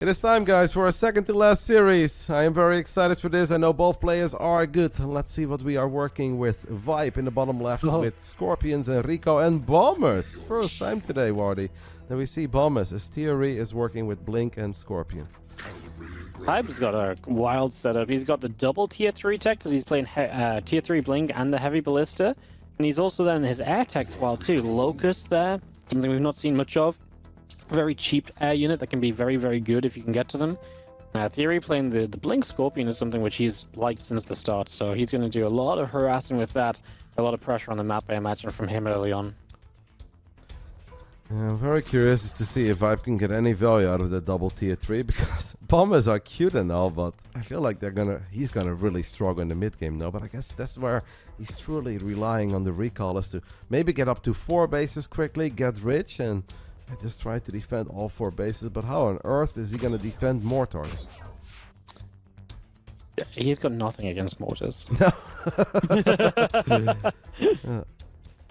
It is time, guys, for our second to last series. I am very excited for this. I know both players are good. Let's see what we are working with. ViBE in the bottom left with Scorpions and Rico and Bombers. First time today, Rotti. Then we see Bombers as TheoRy is working with Blink and Scorpion. ViBE's got a wild setup. He's got the double tier 3 tech because he's playing tier 3 Blink and the heavy ballista. And he's also then his air tech as well too. Locust there, something we've not seen much of. Very cheap air unit that can be very, very good if you can get to them. TheoRy playing the Blink Scorpion is something which he's liked since the start, so he's going to do a lot of harassing with that. A lot of pressure on the map, I imagine, from him early on. Yeah, I'm very curious to see if ViBE can get any value out of the double tier 3, because Bombers are cute and all, but I feel like he's gonna really struggle in the mid game now. But I guess that's where he's truly relying on the recallers to maybe get up to 4 bases quickly, get rich, and I just try to defend all 4 bases. But how on earth is he gonna defend mortars? He's got nothing against mortars. No.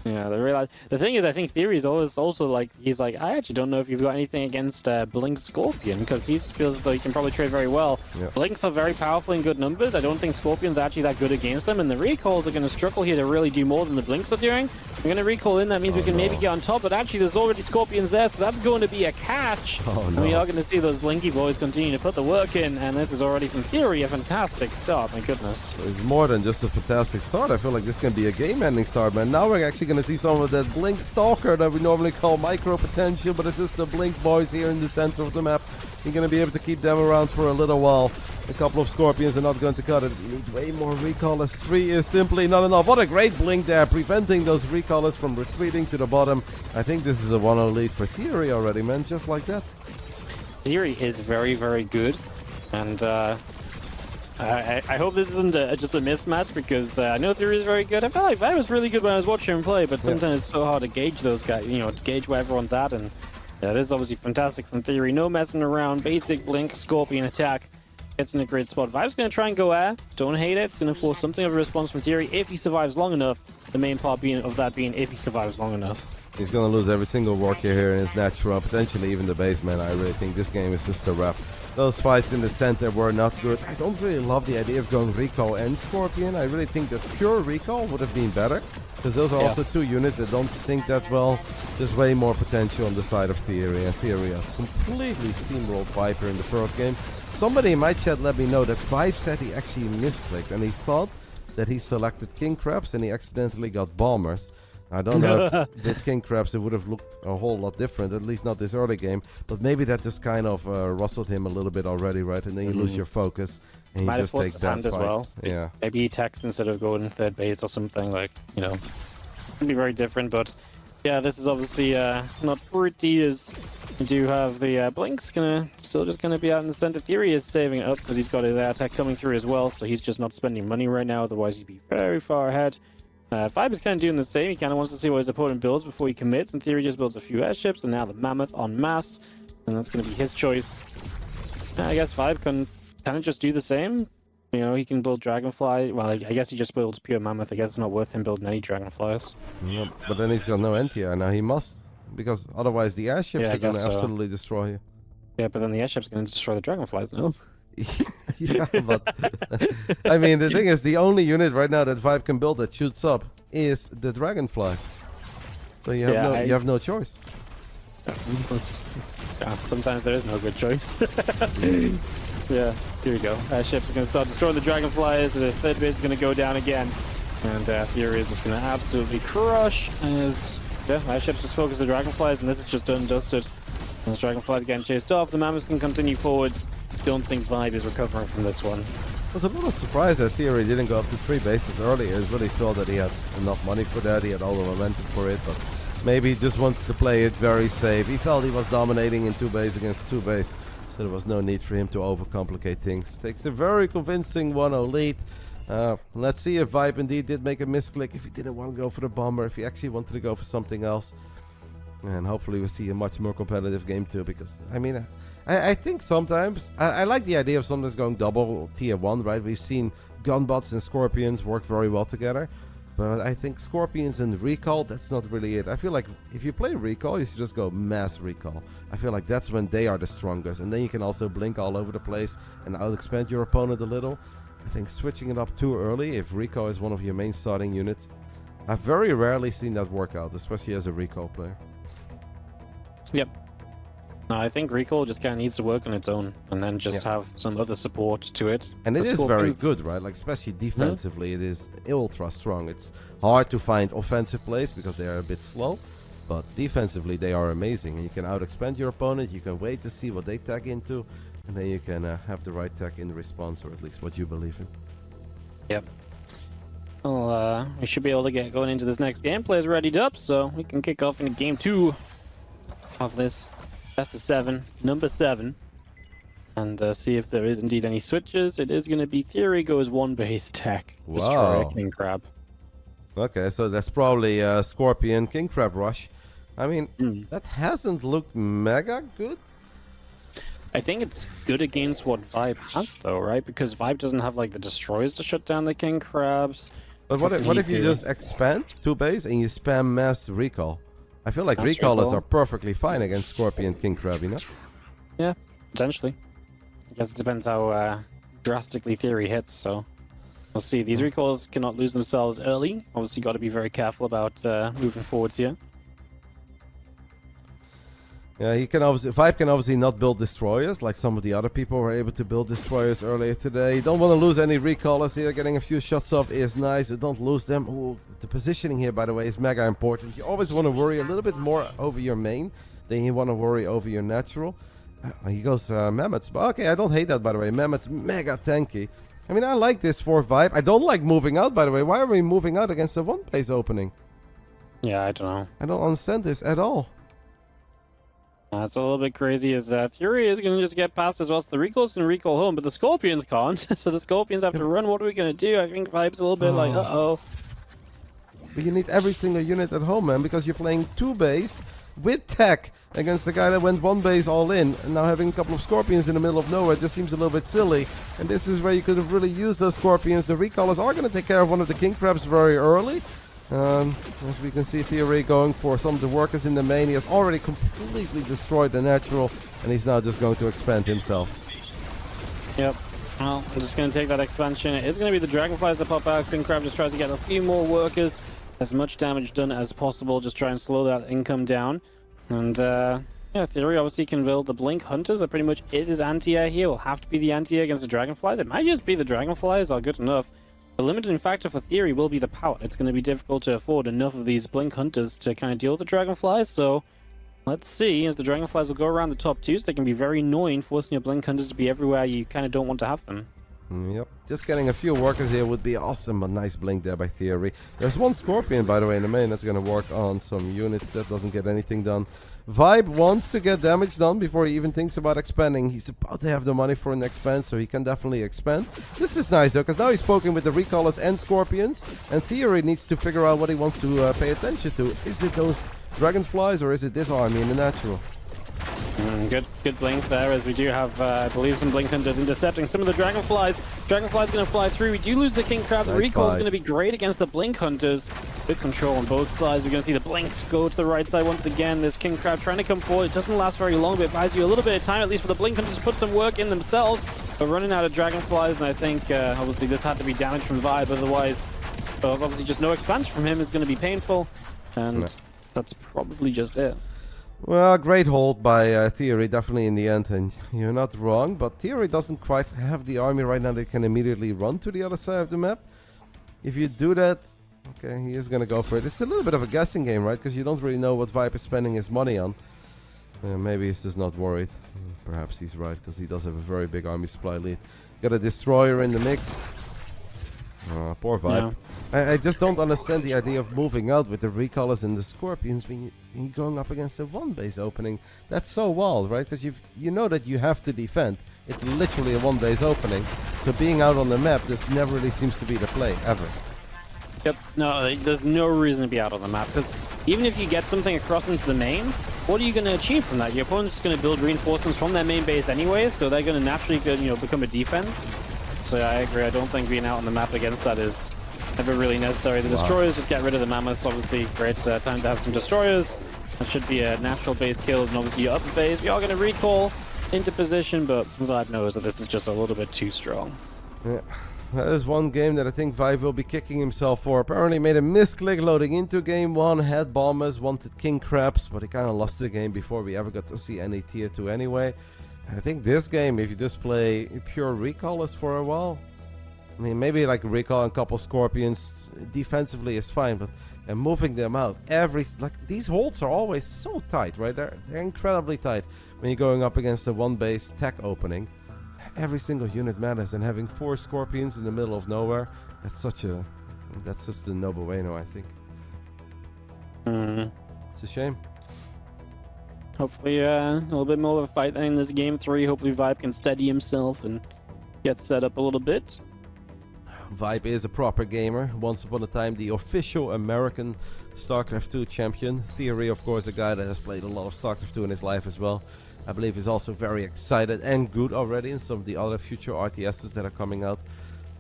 Yeah, the thing is, I think TheoRy is always also like, he's like, I actually don't know if you've got anything against Blink Scorpion, because he feels as though he can probably trade very well. Yep. Blinks are very powerful in good numbers. I don't think Scorpion's actually that good against them, and the recalls are going to struggle here to really do more than the Blinks are doing. I'm going to recall in, that means we can maybe get on top, but actually there's already Scorpions there, so that's going to be a catch. And we are going to see those Blinky boys continue to put the work in, and this is already from TheoRy a fantastic start, my goodness. It's more than just a fantastic start. I feel like this can be a game-ending start, man. Now we're actually going to see some of that Blink Stalker that we normally call micro potential, but it's just the Blink boys here in the center of the map. You're going to be able to keep them around for a little while. A couple of Scorpions are not going to cut it. You need way more recallers. 3 is simply not enough. What a great Blink there, preventing those recallers from retreating to the bottom. I think this is a 1-0 lead for TheoRy already, man, just like that. TheoRy is very, very good, and I hope this isn't just a mismatch, because I know TheoRy is very good. I felt like ViBE was really good when I was watching him play, but sometimes it's so hard to gauge those guys, to gauge where everyone's at. And yeah, this is obviously fantastic from TheoRy. No messing around. Basic Blink Scorpion attack. Gets in a great spot. ViBE's going to try and go air. Don't hate it. It's going to force something of a response from TheoRy if he survives long enough. The main part being if he survives long enough. He's going to lose every single worker here in his natural, potentially even the base, man. I really think this game is just a wrap. Those fights in the center were not good. I don't really love the idea of going Rico and Scorpion. I really think that pure Rico would have been better, because those are also 2 units that don't sync that well. There's way more potential on the side of TheoRy, and TheoRy has completely steamrolled Viper in the first game. Somebody in my chat let me know that ViBE said he actually misclicked, and he thought that he selected King Crabs and he accidentally got Bombers. I don't know if with King Crabs it would have looked a whole lot different, at least not this early game. But maybe that just kind of rustled him a little bit already, right? And then you lose your focus, and you just take that as well. Yeah. Maybe he techs instead of going third base or something, like, it'd be very different. But yeah, this is obviously not pretty, as we do have the Blink's still just gonna be out in the center. TheoRy is saving it up because he's got his air tech coming through as well, so he's just not spending money right now, otherwise he'd be very far ahead. ViBE is kind of doing the same. He kind of wants to see what his opponent builds before he commits, and TheoRy just builds a few airships, and now the Mammoth en masse, and that's going to be his choice. I guess ViBE can kind of just do the same. He can build Dragonfly. Well, I guess he just builds pure Mammoth. I guess it's not worth him building any Dragonflies. Yeah, but then he's got no anti-air. Now he must, because otherwise the airships are going to absolutely destroy you. Yeah, but then the airship's going to destroy the Dragonflies, no? Yeah, but I mean, the thing is, the only unit right now that ViBE can build that shoots up is the Dragonfly. So you have you have no choice. Sometimes there is no good choice. Yeah, here we go. Ship's going to start destroying the Dragonflies. The third base is going to go down again, and TheoRy is just going to absolutely crush. As ship's just focus the Dragonflies, and this is just done and dusted. And the Dragonflies getting chased off. The Mammoths can continue forwards. Don't think ViBE is recovering from this one. I was a little surprised that TheoRy didn't go up to 3 bases earlier. I really thought that he had enough money for that. He had all the momentum for it, but maybe he just wanted to play it very safe. He felt he was dominating in 2 base against 2 base, so there was no need for him to overcomplicate things. Takes a very convincing 1-0 lead. Let's see if ViBE indeed did make a misclick, if he didn't want to go for the bomber, if he actually wanted to go for something else. And hopefully we'll see a much more competitive game too, because, I mean, I think sometimes, I like the idea of sometimes going double tier 1, right? We've seen Gunbots and Scorpions work very well together. But I think Scorpions and Recall, that's not really it. I feel like if you play Recall, you should just go Mass Recall. I feel like that's when they are the strongest. And then you can also blink all over the place and out-expand your opponent a little. I think switching it up too early, if Recall is one of your main starting units, I've very rarely seen that work out, especially as a Recall player. Yep. No, I think Recall just kind of needs to work on its own, and then just have some other support to it. And it The is very Scorpions- good, right? Like, especially defensively, it is ultra strong. It's hard to find offensive plays because they are a bit slow, but defensively they are amazing. And you can out-expand your opponent, you can wait to see what they tag into, and then you can have the right tag in response, or at least what you believe in. Yep. Well, we should be able to get going into this next game. Players readied up, so we can kick off into game 2 of this best of 7, number 7, and see if there is indeed any switches. It is going to be TheoRy goes 1 base tech, destroy Wow. a king crab. Okay, so that's probably Scorpion King Crab Rush. I mean, that hasn't looked mega good. I think it's good against what ViBE has, though, right? Because ViBE doesn't have like the destroyers to shut down the king crabs. But what if you just expand 2 base and you spam Mass Recall? I feel like Mass Recallers Recall. are perfectly fine against Scorpion King Crab, you know? Yeah, potentially. I guess it depends how drastically TheoRy hits, so we'll see. These recalls cannot lose themselves early. Obviously, got to be very careful about moving forwards here. Yeah, he can obviously, ViBE can obviously not build destroyers like some of the other people were able to build destroyers earlier today. You don't want to lose any recallers here. Getting a few shots off is nice. You don't lose them. Ooh, the positioning here, by the way, is mega important. You always want to worry a little bit more over your main than you want to worry over your natural. He goes Mammoths. But okay, I don't hate that, by the way. Mammoths, mega tanky. I mean, I like this for ViBE. I don't like moving out, by the way. Why are we moving out against a one-place opening? Yeah, I don't know. I don't understand this at all. It's a little bit crazy as TheoRy is going to just get past as well. So the recalls can recall home, but the Scorpions can't. So the Scorpions have to run. What are we going to do? I think ViBE's a little bit like, uh-oh. But you need every single unit at home, man, because you're playing 2 base with tech against the guy that went 1 base all in. And now having a couple of Scorpions in the middle of nowhere just seems a little bit silly. And this is where you could have really used those Scorpions. The recallers are going to take care of one of the King Crabs very early. As we can see, TheoRy going for some of the workers in the main. He has already completely destroyed the natural, and he's now just going to expand himself. Yep. Well, I'm just going to take that expansion. It is going to be the Dragonflies that pop out. King Crab just tries to get a few more workers. As much damage done as possible. Just try and slow that income down. And, yeah, TheoRy obviously can build the Blink Hunters. That pretty much is his anti-air here. Will have to be the anti-air against the Dragonflies. It might just be the Dragonflies are good enough. The limiting factor for TheoRy will be the power. It's going to be difficult to afford enough of these Blink Hunters to kind of deal with the Dragonflies, so let's see, as the Dragonflies will go around the top 2, so they can be very annoying, forcing your Blink Hunters to be everywhere you kind of don't want to have them. Yep, just getting a few workers here would be awesome, but nice blink there by TheoRy. There's one Scorpion, by the way, in the main that's going to work on some units that doesn't get anything done. ViBE wants to get damage done before he even thinks about expanding. He's about to have the money for an expand, so he can definitely expand. This is nice, though, because now he's poking with the Recallers and Scorpions, and TheoRy needs to figure out what he wants to pay attention to. Is it those Dragonflies, or is it this army in the natural? Good blink there, as we do have, I believe, some Blink Hunters intercepting some of the Dragonflies. Dragonflies going to fly through. We do lose the King Crab. The Nice recall is fight. going to be great against the Blink Hunters. Good control on both sides. We're going to see the Blinks go to the right side once again. This King Crab trying to come forward. It doesn't last very long, but it buys you a little bit of time, at least for the Blink Hunters to put some work in themselves. But running out of Dragonflies, and I think, obviously, this had to be damage from ViBE. Otherwise, obviously, just no expansion from him is going to be painful. And that's probably just it. Well, great hold by TheoRy, definitely in the end, and you're not wrong, but TheoRy doesn't quite have the army right now that can immediately run to the other side of the map. If you do that, okay, he is going to go for it. It's a little bit of a guessing game, right? Because you don't really know what ViBE is spending his money on. Maybe he's just not worried. Perhaps he's right, because he does have a very big army supply lead. Got a Destroyer in the mix. Poor ViBE. I just don't understand the idea of moving out with the Recallers and the Scorpions when you're going up against a 1 base opening. That's so wild, right? Because you know that you have to defend. It's literally a 1 base opening. So being out on the map just never really seems to be the play, ever. Yep, no, there's no reason to be out on the map, because even if you get something across into the main, what are you going to achieve from that? Your opponent's just going to build reinforcements from their main base anyways, so they're going to naturally become a defense. So I agree, I don't think being out on the map against that is never really necessary. The destroyers just get rid of the mammoths. Obviously, great time to have some destroyers. That should be a natural base kill, and obviously your upper base. We are going to recall into position, but ViBE knows that this is just a little bit too strong. Yeah. That is one game that I think ViBE will be kicking himself for. Apparently made a misclick loading into game 1, had bombers, wanted king crabs, but he kind of lost the game before we ever got to see any tier 2 anyway. And I think this game, if you just play pure recallers for a while, I mean, maybe like recall and a couple scorpions defensively is fine, but and moving them out, these holds are always so tight, right? They're incredibly tight when you're going up against a one base tech opening. Every single unit matters, and having 4 scorpions in the middle of nowhere, that's just a no bueno, I think. It's a shame. Hopefully a little bit more of a fight than in this game 3. Hopefully ViBE can steady himself and get set up a little bit. ViBE is a proper gamer. Once upon a time, the official American StarCraft 2 champion. TheoRy, of course, a guy that has played a lot of StarCraft 2 in his life as well. I believe he's also very excited and good already in some of the other future RTSs that are coming out.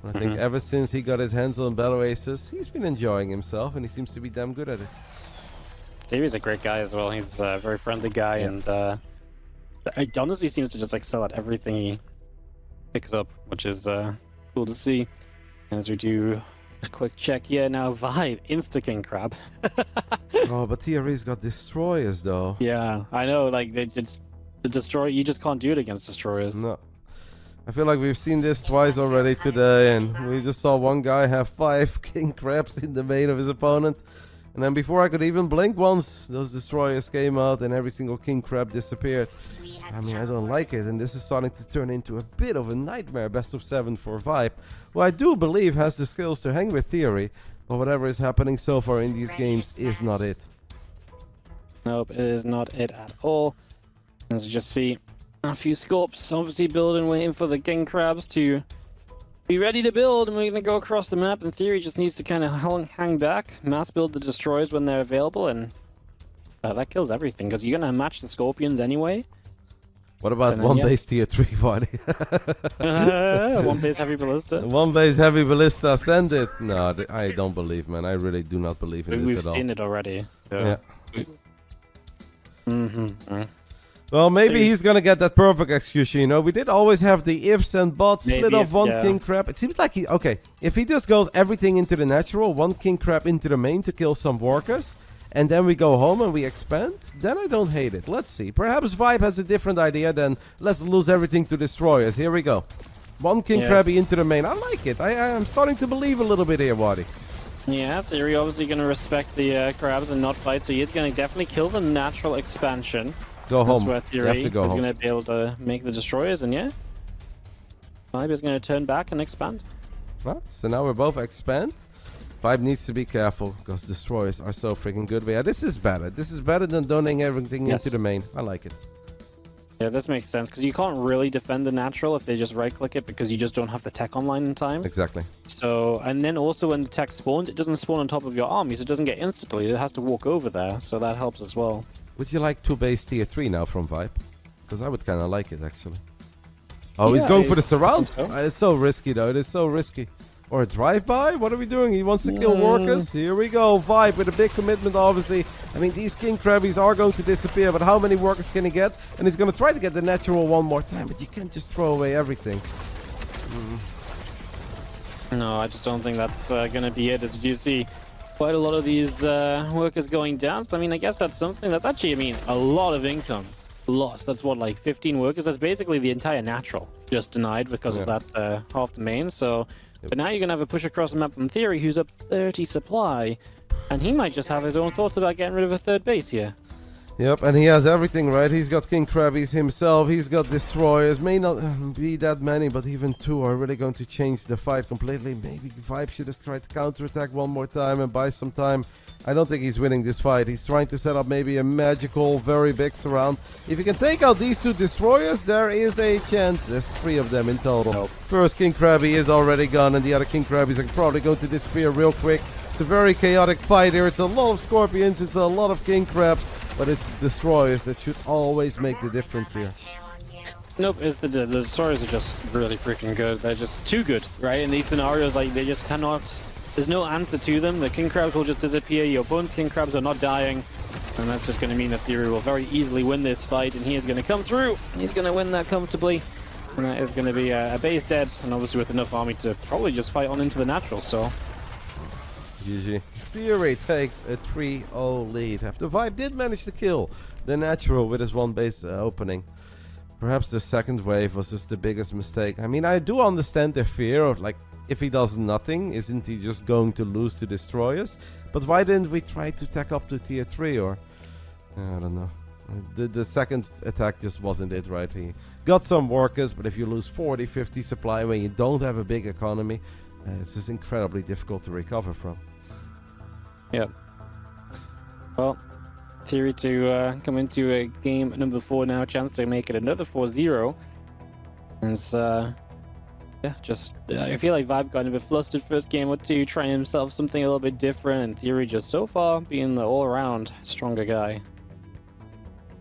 And I think ever since he got his hands on Battle Aces, he's been enjoying himself, and he seems to be damn good at it. Davey's a great guy as well. He's a very friendly guy, and he honestly seems to just excel at everything he picks up, which is cool to see. As we do a quick check here now, ViBE insta king crab. Oh, but TRE's got destroyers though. Yeah, I know. Like the destroy, you just can't do it against destroyers. No. I feel like we've seen this twice already today, and we just saw one guy have 5 king crabs in the main of his opponent. And then before I could even blink once, those destroyers came out and every single king crab disappeared. I mean, I don't like it, and this is starting to turn into a bit of a nightmare best of 7 for ViBE, who I do believe has the skills to hang with TheoRy, but whatever is happening so far in these games is not it. Nope, it is not it at all. As you just see, a few scorps obviously building, waiting for the king crabs to be ready to build, and we're going to go across the map. And TheoRy just needs to kind of hang back, mass build the destroyers when they're available, and that kills everything, because you're going to match the scorpions anyway. What about one base tier 3, buddy? One base heavy ballista. One base heavy ballista, send it. No, I don't believe, man. I really do not believe in this at all. We've seen it already. Yeah. Well, maybe he's gonna get that perfect execution, you know. We did always have the ifs and buts, split off one king crab. It seems like if he just goes everything into the natural, one king crab into the main to kill some workers, and then we go home and we expand, then I don't hate it. Let's see. Perhaps ViBE has a different idea than let's lose everything to destroyers. Here we go. One king crabby into the main. I like it. I'm starting to believe a little bit here, Rotti. Yeah, TheoRy obviously going to respect the crabs and not fight, so he's going to definitely kill the natural expansion. Go home. Where you have to go is home. going to be able to make the destroyers, and yeah, ViBE is going to turn back and expand. Well, so now we're both expand. ViBE needs to be careful because destroyers are so freaking good. But yeah, this is better. This is better than donating everything into the main. I like it. Yeah, this makes sense because you can't really defend the natural if they just right-click it because you just don't have the tech online in time. Exactly. So, and then also when the tech spawns, it doesn't spawn on top of your army, so it doesn't get instantly. It has to walk over there, so that helps as well. Would you like 2 base tier 3 now from ViBE? Because I would kind of like it, actually. Oh, he's going for the surround? So. It's so risky, though. It is so risky. Or a drive-by? What are we doing? He wants to kill workers? Here we go. ViBE with a big commitment, obviously. I mean, these king crabbies are going to disappear, but how many workers can he get? And he's going to try to get the natural one more time, but you can't just throw away everything. No, I just don't think that's going to be it. As you see, quite a lot of these workers going down. So, I mean, I guess that's something that's actually, I mean, a lot of income lost. That's what, like 15 workers? That's basically the entire natural just denied because of that half the main. So, but now you're going to have a push across the map from TheoRy, who's up 30 supply. And he might just have his own thoughts about getting rid of a third base here. Yep, and he has everything, right? He's got king crabbies himself, he's got destroyers. May not be that many, but even 2 are really going to change the fight completely. Maybe ViBE should have tried to counterattack one more time and buy some time. I don't think he's winning this fight. He's trying to set up maybe a magical, very big surround. If you can take out these 2 destroyers, there is a chance. There's 3 of them in total. First king crabby is already gone, and the other king crabbies are probably going to disappear real quick. It's a very chaotic fight here. It's a lot of scorpions, it's a lot of king crabs. But it's destroyers that should always make the difference here. Nope, it's the destroyers are just really freaking good. They're just too good, right? In these scenarios, like they just cannot there's no answer to them. The king crabs will just disappear. Your opponent's king crabs are not dying. And that's just going to mean that TheoRy will very easily win this fight. And he is going to come through. He's going to win that comfortably. And that is going to be a base dead. And obviously with enough army to probably just fight on into the natural still. GG. TheoRy takes a 3-0 lead after ViBE did manage to kill the natural with his one base opening. Perhaps the second wave was just the biggest mistake. I mean, I do understand their fear of, like, if he does nothing, isn't he just going to lose to destroyers? But why didn't we try to tack up to tier 3 or... I don't know. The second attack just wasn't it, right? He got some workers, but if you lose 40, 50 supply when you don't have a big economy, it's just incredibly difficult to recover from. Yeah. Well, TheoRy to come into a game number 4 now, chance to make it another 4-0. And yeah, just I feel like ViBE got a bit flustered first game or two, trying himself something a little bit different, and TheoRy just so far being the all-around stronger guy.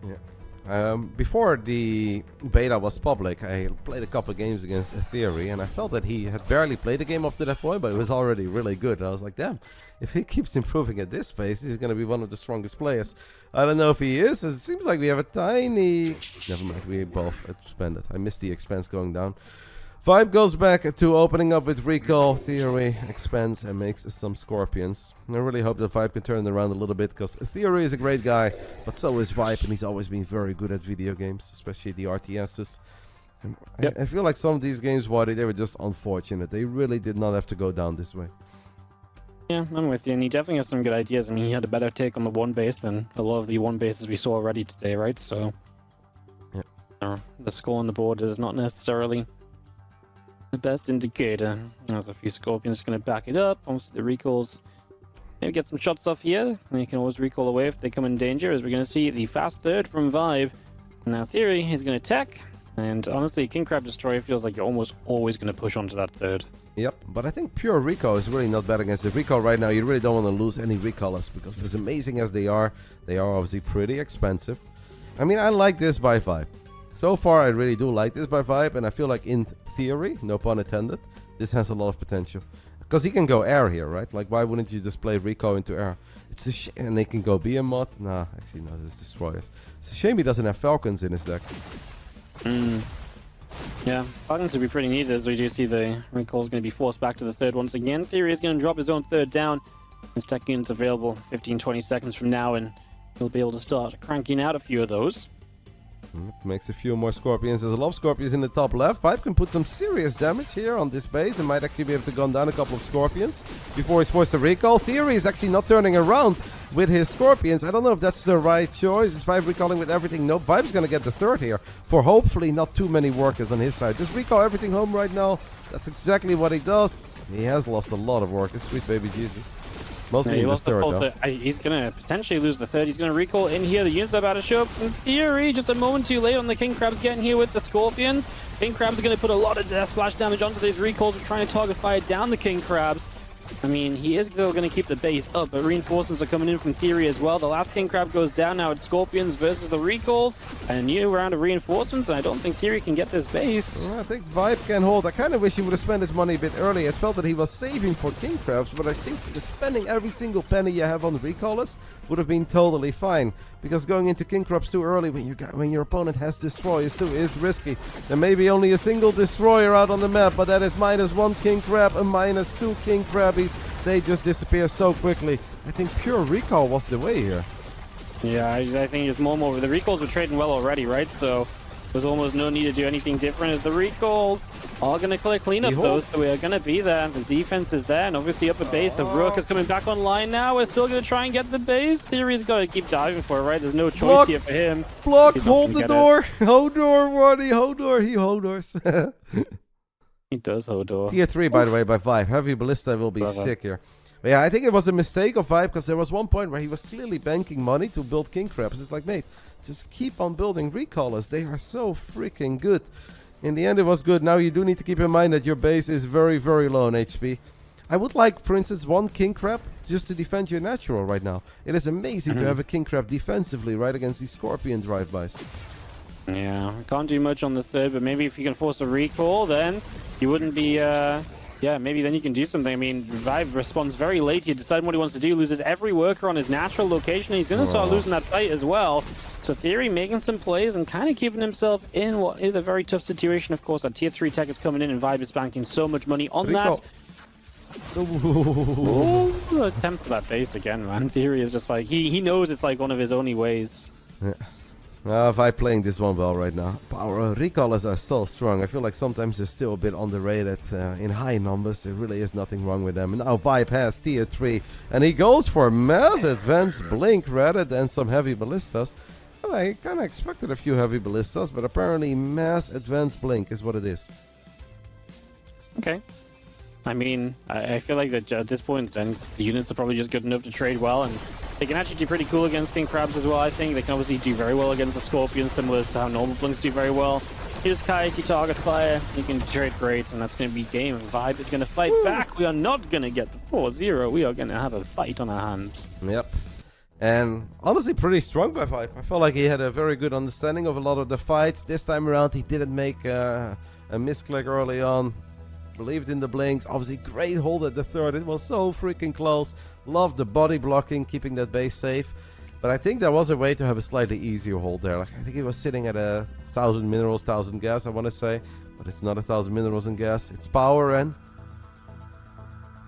Yeah. Before the beta was public, I played a couple games against TheoRy, and I felt that he had barely played a game up to that point, but it was already really good. I was like, damn, if he keeps improving at this pace, he's going to be one of the strongest players. I don't know if he is. It seems like we have a tiny... Never mind, we both expanded. I missed the expense going down. ViBE goes back to opening up with recall. TheoRy expands and makes some scorpions. I really hope that ViBE can turn it around a little bit, because TheoRy is a great guy, but so is ViBE, and he's always been very good at video games, especially the RTSs. Yep. I feel like some of these games, Rotti, they were just unfortunate. They really did not have to go down this way. Yeah, I'm with you, and he definitely has some good ideas. I mean, he had a better take on the one base than a lot of the one bases we saw already today, right? So, yeah. The score on the board is not necessarily the best indicator. There's a few scorpions going to back it up. Obviously the recalls, maybe get some shots off here, and you can always recall away if they come in danger, as we're going to see the fast third from ViBE. Now TheoRy is going to tech, and honestly King Crab Destroyer feels like you're almost always going to push onto that third. Yep, but I think pure recall is really not bad against the recall right now. You really don't want to lose any recallers, because as amazing as they are obviously pretty expensive. I mean, I like this by ViBE. So far, I really do like this by ViBE, and I feel like in theory, no pun intended, this has a lot of potential. Because he can go air here, right? Like, why wouldn't you just play recall into air? It's a shame, and they can go behemoth. Nah, actually, no, this is destroyers. It's a shame he doesn't have falcons in his deck. Yeah, falcons would be pretty neat, as we do see the recall is going to be forced back to the third once again. TheoRy is going to drop his own third down. His tech unit's available 15-20 seconds from now, and he'll be able to start cranking out a few of those. Makes a few more scorpions. There's a lot of scorpions in the top left. ViBE can put some serious damage here on this base and might actually be able to gun down a couple of scorpions before he's forced to recall. TheoRy is actually not turning around with his scorpions. I don't know if that's the right choice. Is ViBE recalling with everything? Nope. ViBE's going to get the third here for hopefully not too many workers on his side. Just recall everything home right now. That's exactly what he does. He has lost a lot of workers. Sweet baby Jesus. Mostly in the third, though. He's going to potentially lose the third. He's going to recall in here. The units are about to show up. In theory, just a moment too late on the King Crabs getting here with the Scorpions. King Crabs are going to put a lot of splash damage onto these recalls. We're trying to target fire down the King Crabs. I mean, he is still going to keep the base up, but reinforcements are coming in from TheoRy as well. The last King Crab goes down. Now it's Scorpions versus the recalls. And a new round of reinforcements, and I don't think TheoRy can get this base. I think ViBE can hold. I kind of wish he would have spent his money a bit earlier. It felt that he was saving for King Crabs, but I think just spending every single penny you have on the recallers would have been totally fine. Because going into King Crabs too early when your opponent has destroyers too is risky. There may be only a single destroyer out on the map, but that is -1 King Crab and -2 King Crabbies. They just disappear so quickly. I think pure recall was the way here. Yeah, I think it's more. The recalls were trading well already, right? So there's almost no need to do anything different, as the recalls are going to clean up those, so we are going to be there. The defense is there, and obviously up a base. The Rook is coming back online now. We're still going to try and get the base. TheoRy's got to keep diving for it, right? There's no choice here for him. Block, hold the door. Hold door, Rotti, hold door. He hold doors. He does hold door. Tier 3, by the way, by ViBE. Heavy Ballista will be sick here. But yeah, I think it was a mistake of ViBE, because there was one point where he was clearly banking money to build King Crabs. It's like, mate, just keep on building recallers. They are so freaking good. In the end, it was good. Now you do need to keep in mind that your base is very, very low on HP. I would like, for instance, one King Crab just to defend your natural right now. It is amazing to have a King Crab defensively right against these Scorpion drive-bys. Yeah, can't do much on the third, but maybe if you can force a recall, then you wouldn't be Yeah, maybe then you can do something. I mean, ViBE responds very late here, deciding what he wants to do, loses every worker on his natural location, and he's going to start losing that fight as well. So TheoRy making some plays and kind of keeping himself in what is a very tough situation. Of course, that tier 3 tech is coming in, and ViBE is banking so much money on that. Ooh, attempt for that base again, man. TheoRy is just like, he knows it's like one of his only ways. Yeah. ViBE playing this one well right now. Our recallers are so strong. I feel like sometimes they're still a bit underrated in high numbers. There really is nothing wrong with them. And now ViBE has tier 3. And he goes for mass advanced blink rather than some heavy ballistas. Well, I kind of expected a few heavy ballistas, but apparently mass advanced blink is what it is. Okay. I mean, I feel like that at this point, then the units are probably just good enough to trade well, and they can actually do pretty cool against King Crabs as well. I think they can obviously do very well against the Scorpions, similar to how normal Blinks do very well. Here's Kai, if you target fire, you can trade great, and that's going to be game. And ViBE is going to fight back. We are not going to get the 4-0. We are going to have a fight on our hands. Yep. And honestly, pretty strong by ViBE. I felt like he had a very good understanding of a lot of the fights. This time around, he didn't make a misclick early on. Believed in the blinks. Obviously, great hold at the third. It was so freaking close. Loved the body blocking, keeping that base safe. But I think there was a way to have a slightly easier hold there. Like, I think he was sitting at 1,000 minerals, 1,000 gas, I want to say. But it's not 1,000 minerals and gas. It's power and...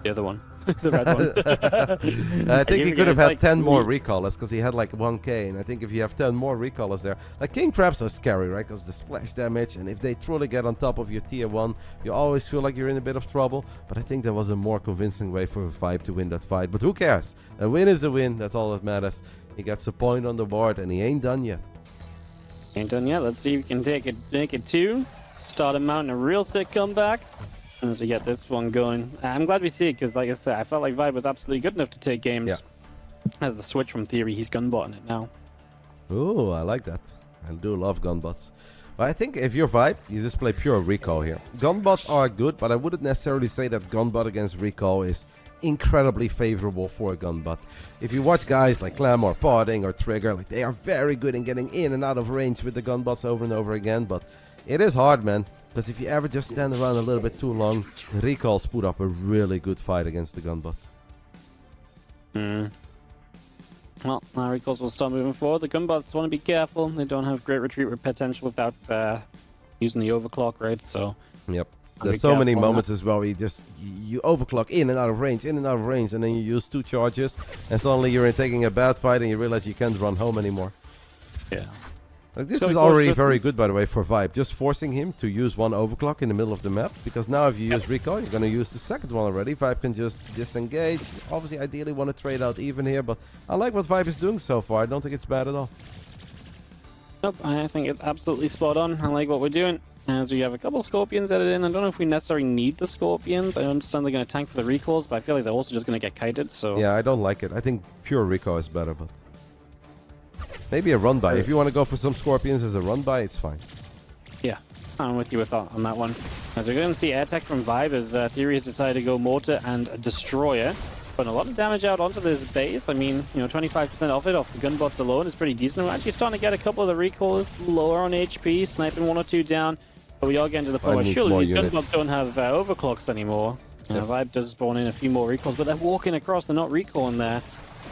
The other one. The red one. I think he could have had 10 more recallers because he had like 1k, and I think if you have 10 more recallers there, like King Crabs are scary, right? Because the splash damage, and if they truly get on top of your tier 1, you always feel like you're in a bit of trouble. But I think there was a more convincing way for ViBE to win that fight. But who cares? A win is a win. That's all that matters. He gets a point on the board, and he ain't done yet. Ain't done yet. Let's see if we can make it 2. Start him mounting a real sick comeback. As we get this one going. I'm glad we see it because, like I said, I felt like ViBE was absolutely good enough to take games. Yeah. As the switch from TheoRy, he's gunbotting it now. Ooh, I like that. I do love gunbots. But I think if you're ViBE, you just play pure recall here. Gunbots are good, but I wouldn't necessarily say that gunbot against recall is incredibly favorable for a gunbot. If you watch guys like Clam or Podding or Trigger, like they are very good in getting in and out of range with the gunbots over and over again, but it is hard, man. Because if you ever just stand around a little bit too long, recalls put up a really good fight against the gunbots. Well, now recalls will start moving forward. The gunbots want to be careful. They don't have great retreat potential without using the overclock, right? So. Yep. There's so many moments as well where you overclock in and out of range, and then you use 2 charges, and suddenly you're taking a bad fight and you realize you can't run home anymore. Yeah. Like this is already very good, by the way, for ViBE. Just forcing him to use 1 overclock in the middle of the map. Because now if you use recall, you're going to use the second one already. ViBE can just disengage. Obviously, ideally want to trade out even here. But I like what ViBE is doing so far. I don't think it's bad at all. Nope, I think it's absolutely spot on. I like what we're doing. As we have a couple Scorpions added in. I don't know if we necessarily need the Scorpions. I understand they're going to tank for the recalls. But I feel like they're also just going to get kited. So yeah, I don't like it. I think pure recall is better. But maybe a run-by. If you want to go for some Scorpions as a run-by, it's fine. Yeah, I'm with you on that one. As we're going to see air tech from ViBE as TheoRy has decided to go Mortar and Destroyer. Putting a lot of damage out onto this base. I mean, 25% off it, off the gunbots alone is pretty decent. We're actually starting to get a couple of the recalls lower on HP, sniping 1 or 2 down. But we are getting to the point where surely these gunbots don't have overclocks anymore. Yep. ViBE does spawn in a few more recalls, but they're walking across, they're not recalling there.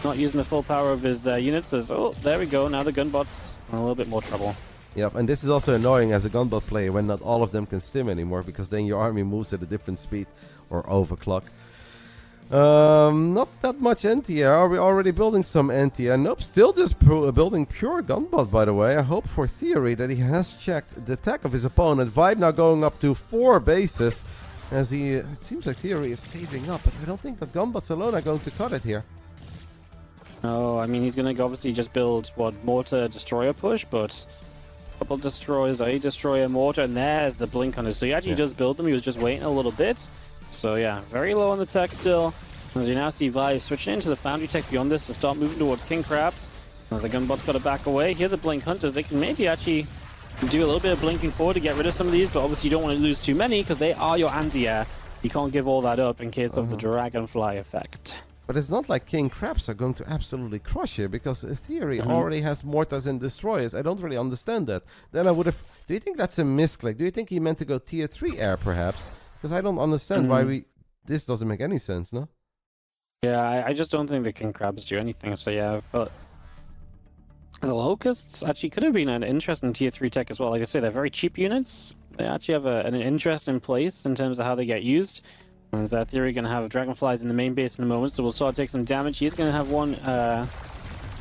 Not using the full power of his units as, oh, there we go, now the gunbots are in a little bit more trouble. Yep, and this is also annoying as a gunbot player when not all of them can stim anymore, because then your army moves at a different speed or overclock. Not that much anti-air. Are we already building some anti-air? Nope, still just building pure gunbot, by the way. I hope for TheoRy that he has checked the tech of his opponent. ViBE now going up to 4 bases, as it seems like TheoRy is saving up, but I don't think that gunbots alone are going to cut it here. Oh, I mean, he's going to obviously just build, Mortar, Destroyer push, but a couple Destroyers, a Destroyer, Mortar, and there's the blink on it. So he actually does build them. He was just waiting a little bit. So yeah, very low on the tech still. As you now see ViBE switching into the Foundry tech beyond this to start moving towards King Crabs. As the gunbot's got to back away. Here the Blink Hunters, they can maybe actually do a little bit of blinking forward to get rid of some of these, but obviously you don't want to lose too many because they are your anti-air. You can't give all that up in case of the Dragonfly effect. But it's not like King Crabs are going to absolutely crush here, because TheoRy already has Mortars and Destroyers. I don't really understand that. Then I would have... Do you think that's a misclick? Do you think he meant to go tier 3 air, perhaps? Because I don't understand why we... This doesn't make any sense, no? Yeah, I just don't think the king crabs do anything. So yeah, but the locusts actually could have been an interesting tier 3 tech as well. Like I say, they're very cheap units. They actually have an interesting place in terms of how they get used. And TheoRy going to have dragonflies in the main base in a moment, so we'll start to take some damage. He's going to have one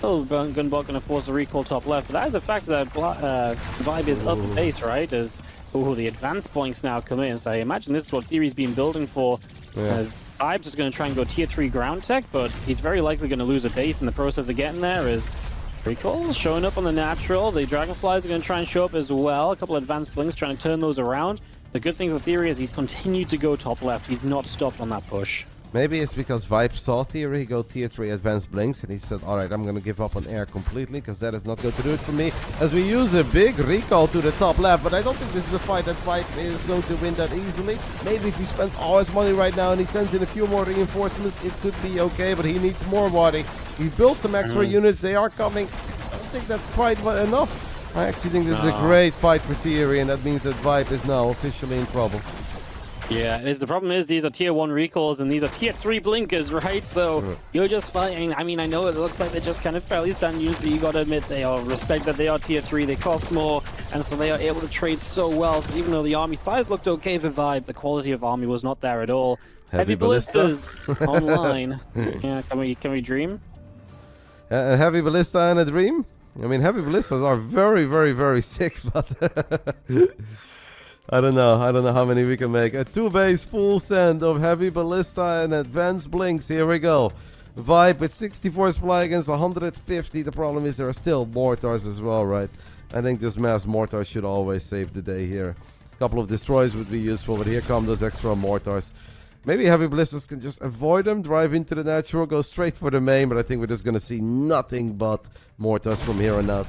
little gunbot going to force a recall top left. But that is a factor that ViBE is up base, right? As the advanced blinks now come in. So I imagine this is what TheoRy's been building for. As ViBE's just going to try and go tier 3 ground tech, but he's very likely going to lose a base in the process of getting there. As recalls showing up on the natural, the dragonflies are going to try and show up as well. A couple of advanced blinks trying to turn those around. The good thing for TheoRy is he's continued to go top left. He's not stopped on that push. Maybe it's because ViBE saw TheoRy go tier 3 advanced blinks and he said, alright, I'm going to give up on air completely because that is not going to do it for me. As we use a big recall to the top left, but I don't think this is a fight that ViBE is going to win that easily. Maybe if he spends all his money right now and he sends in a few more reinforcements, it could be okay, but he needs more money. He built some extra units, they are coming. I don't think that's quite enough. I actually think this is a great fight for TheoRy, and that means that ViBE is now officially in trouble. Yeah, the problem is these are tier 1 recalls and these are tier 3 blinkers, right? So you're just fighting. I mean, I know it looks like they're just kind of fairly standard units, but you got to admit they are respect that they are tier 3. They cost more, and so they are able to trade so well. So even though the army size looked okay for ViBE, the quality of army was not there at all. Heavy ballistas online. Yeah, can we dream? Heavy ballista and a dream? I mean, heavy ballistas are very, very, very sick, but I don't know. I don't know how many we can make. A 2-base full send of heavy ballista and advanced blinks. Here we go. ViBE with 64 supply against 150. The problem is there are still mortars as well, right? I think this mass mortar should always save the day here. A couple of destroys would be useful, but here come those extra mortars. Maybe heavy ballistas can just avoid them, drive into the natural, go straight for the main, but I think we're just going to see nothing but mortars from here on out.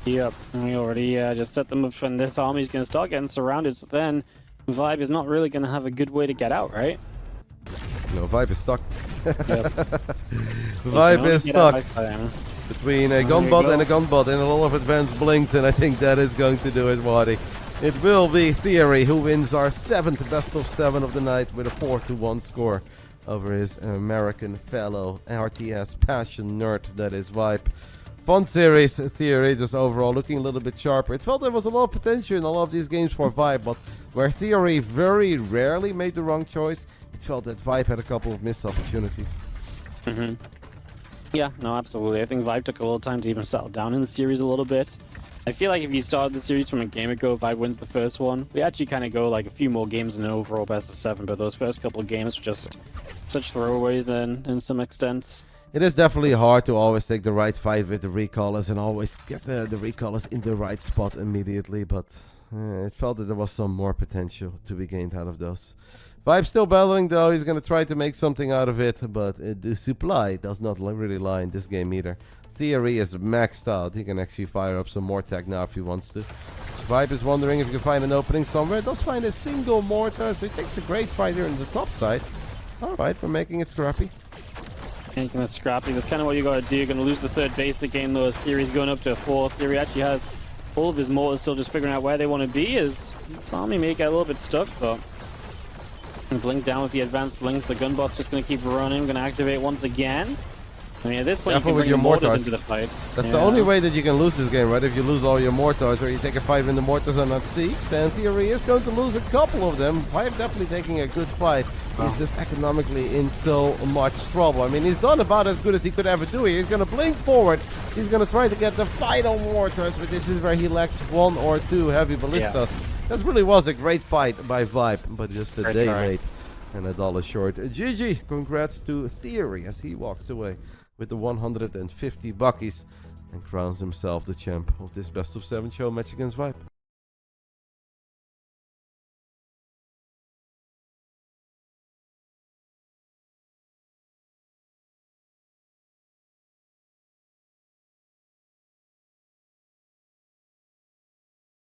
Yep, we already just set them up, and this army's going to start getting surrounded, so then ViBE is not really going to have a good way to get out, right? No, ViBE is stuck. Yep. ViBE is stuck between a gunbot and a gunbot and a lot of advanced blinks, and I think that is going to do it, Rotti. It will be TheoRy who wins our 7th best of 7 of the night with a 4-1 score over his American fellow RTS passion nerd, that is ViBE. Fun series, TheoRy, just overall looking a little bit sharper. It felt there was a lot of potential in a lot of these games for ViBE, but where TheoRy very rarely made the wrong choice, it felt that ViBE had a couple of missed opportunities. Yeah, no, absolutely. I think ViBE took a little time to even settle down in the series a little bit. I feel like if you started the series from a game ago, ViBE wins the first one. We actually kind of go like a few more games in an overall best of 7, but those first couple of games were just such throwaways in some extents. It is definitely hard to always take the right fight with the recallers and always get the recallers in the right spot immediately, but it felt that there was some more potential to be gained out of those. ViBE still battling though, he's going to try to make something out of it, but the supply does not really lie in this game either. TheoRy is maxed out, he can actually fire up some more tech now if he wants to. ViBE is wondering if he can find an opening somewhere, does find a single mortar, so he takes a great fight here in the top side. Alright, we're making it scrappy. Making it scrappy, that's kind of what you gotta do. You're gonna lose the 3rd basic game though, as TheoRy's going up to a 4th. TheoRy actually has all of his mortars still just figuring out where they want to be, as this army may get a little bit stuck, but blink down with the advanced blinks. The gunbot's just gonna keep running, gonna activate once again. I mean, at this point, you can bring your mortars into the fight. That's the only way that you can lose this game, right? If you lose all your mortars or you take a fight when the mortars are not siege, then TheoRy is going to lose a couple of them. ViBE definitely taking a good fight. He's just economically in so much trouble. I mean, he's done about as good as he could ever do here. He's going to blink forward. He's going to try to get the final mortars, but this is where he lacks 1 or 2 heavy ballistas. That really was a great fight by ViBE, but just a day late and $1 short. GG, congrats to TheoRy as he walks away with the 150 buckies and crowns himself the champ of this best of 7 show match against ViBE.